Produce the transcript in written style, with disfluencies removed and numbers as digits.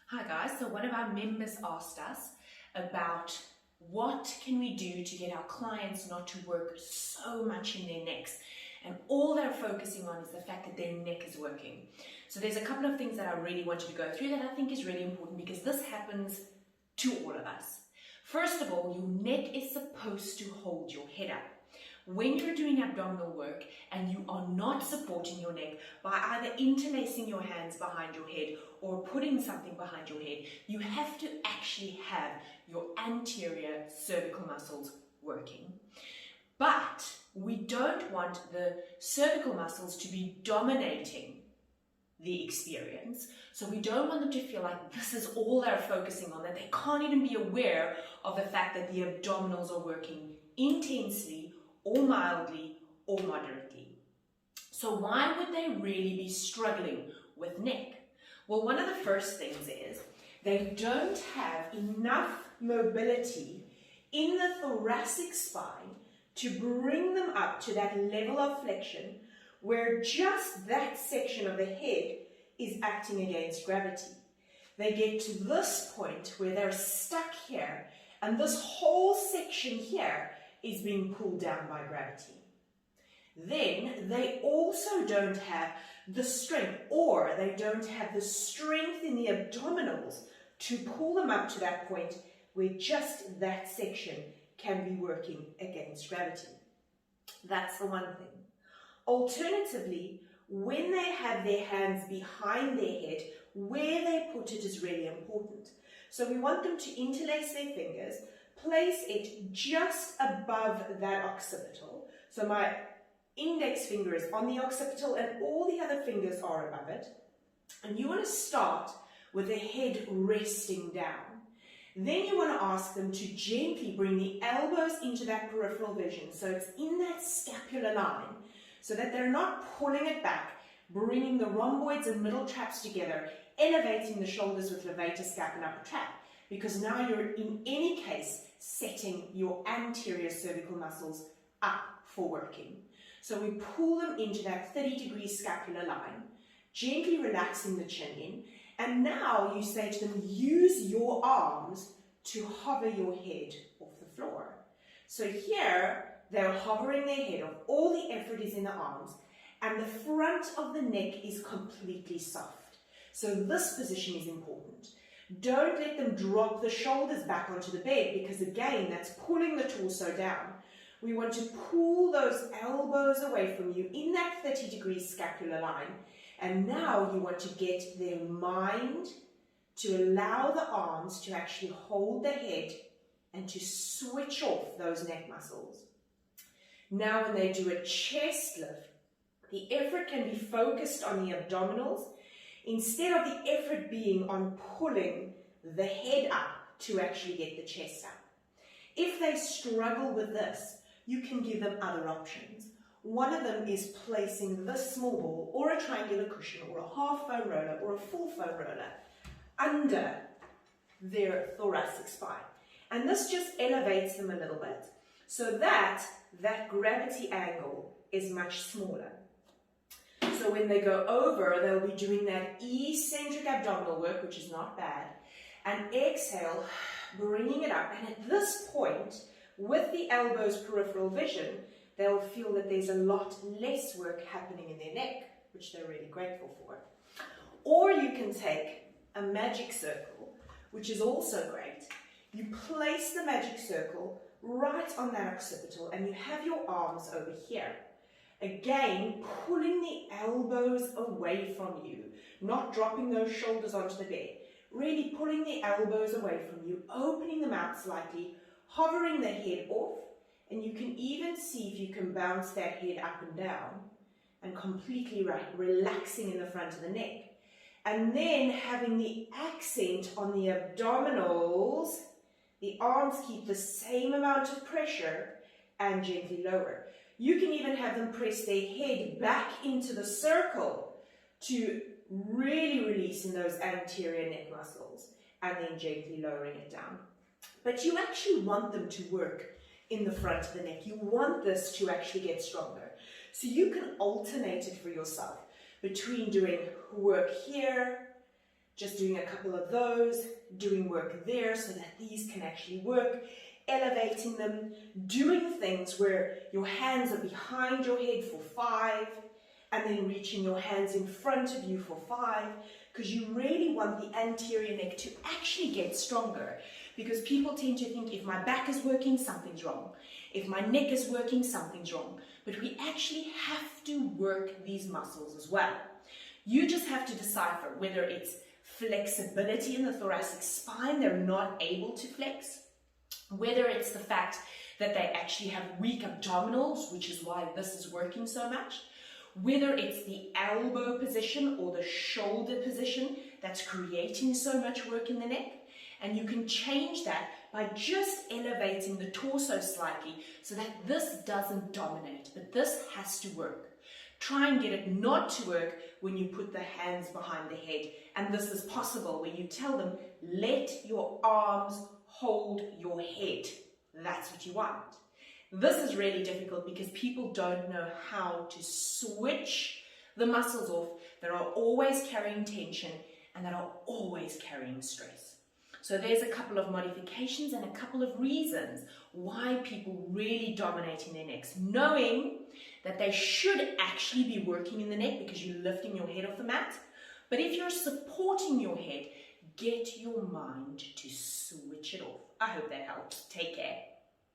Hi guys, so one of our members asked us about what can we do to get our clients not to work so much in their necks, and all they're focusing on is the fact that their neck is working. So there's a couple of things that I really want you to go through that I think is really important because this happens to all of us. First of all, your neck is supposed to hold your head up. When you're doing abdominal work and you are not supporting your neck by either interlacing your hands behind your head or putting something behind your head, you have to actually have your anterior cervical muscles working. But we don't want the cervical muscles to be dominating the experience. So we don't want them to feel like this is all they're focusing on, that they can't even be aware of the fact that the abdominals are working intensely or mildly or moderately. So why would they really be struggling with neck? Well, one of the first things is they don't have enough mobility in the thoracic spine to bring them up to that level of flexion where just that section of the head is acting against gravity. They get to this point where they're stuck here and this whole section here is being pulled down by gravity. Then they also don't have the strength, or they don't have the strength in the abdominals to pull them up to that point where just that section can be working against gravity. That's the one thing. Alternatively, when they have their hands behind their head, where they put it is really important. So we want them to interlace their fingers, place it just above that occipital. So my index finger is on the occipital and all the other fingers are above it. And you want to start with the head resting down. Then you want to ask them to gently bring the elbows into that peripheral vision. So it's in that scapular line so that they're not pulling it back, bringing the rhomboids and middle traps together, elevating the shoulders with levator, scap and upper trap. Because now you're in any case setting your anterior cervical muscles up for working. So we pull them into that 30-degree scapular line, gently relaxing the chin in, and now you say to them, use your arms to hover your head off the floor. So here, they're hovering their head off, all the effort is in the arms, and the front of the neck is completely soft. So this position is important. Don't let them drop the shoulders back onto the bed because again, that's pulling the torso down. We want to pull those elbows away from you in that 30-degree scapular line. And now you want to get their mind to allow the arms to actually hold the head and to switch off those neck muscles. Now when they do a chest lift, the effort can be focused on the abdominals instead of the effort being on pulling the head up to actually get the chest up. If they struggle with this, you can give them other options. One of them is placing this small ball or a triangular cushion or a half foam roller or a full foam roller under their thoracic spine. And this just elevates them a little bit so that that gravity angle is much smaller. So when they go over, they'll be doing that eccentric abdominal work, which is not bad, and exhale, bringing it up. And at this point, with the elbows peripheral vision, they'll feel that there's a lot less work happening in their neck, which they're really grateful for. Or you can take a magic circle, which is also great. You place the magic circle right on that occipital and you have your arms over here. Again, pulling the elbows away from you, not dropping those shoulders onto the bed. Really pulling the elbows away from you, opening them out slightly, hovering the head off, and you can even see if you can bounce that head up and down and completely relaxing in the front of the neck. And then having the accent on the abdominals, the arms keep the same amount of pressure and gently lower. You can even have them press their head back into the circle to really release in those anterior neck muscles and then gently lowering it down. But you actually want them to work in the front of the neck. You want this to actually get stronger. So you can alternate it for yourself between doing work here just doing a couple of those, doing work there so that these can actually work, elevating them, doing things where your hands are behind your head for 5, and then reaching your hands in front of you for 5, because you really want the anterior neck to actually get stronger, because people tend to think if my back is working, something's wrong. If my neck is working, something's wrong. But we actually have to work these muscles as well. You just have to decipher whether it's flexibility in the thoracic spine, they're not able to flex, whether it's the fact that they actually have weak abdominals, which is why this is working so much, whether it's the elbow position or the shoulder position that's creating so much work in the neck. And you can change that by just elevating the torso slightly so that this doesn't dominate, but this has to work. Try and get it not to work when you put the hands behind the head. And this is possible when you tell them, let your arms hold your head. That's what you want. This is really difficult because people don't know how to switch the muscles off that are always carrying tension and that are always carrying stress. So there's a couple of modifications and a couple of reasons why people really dominate in their necks, knowing that they should actually be working in the neck because you're lifting your head off the mat. But if you're supporting your head, get your mind to switch it off. I hope that helps. Take care.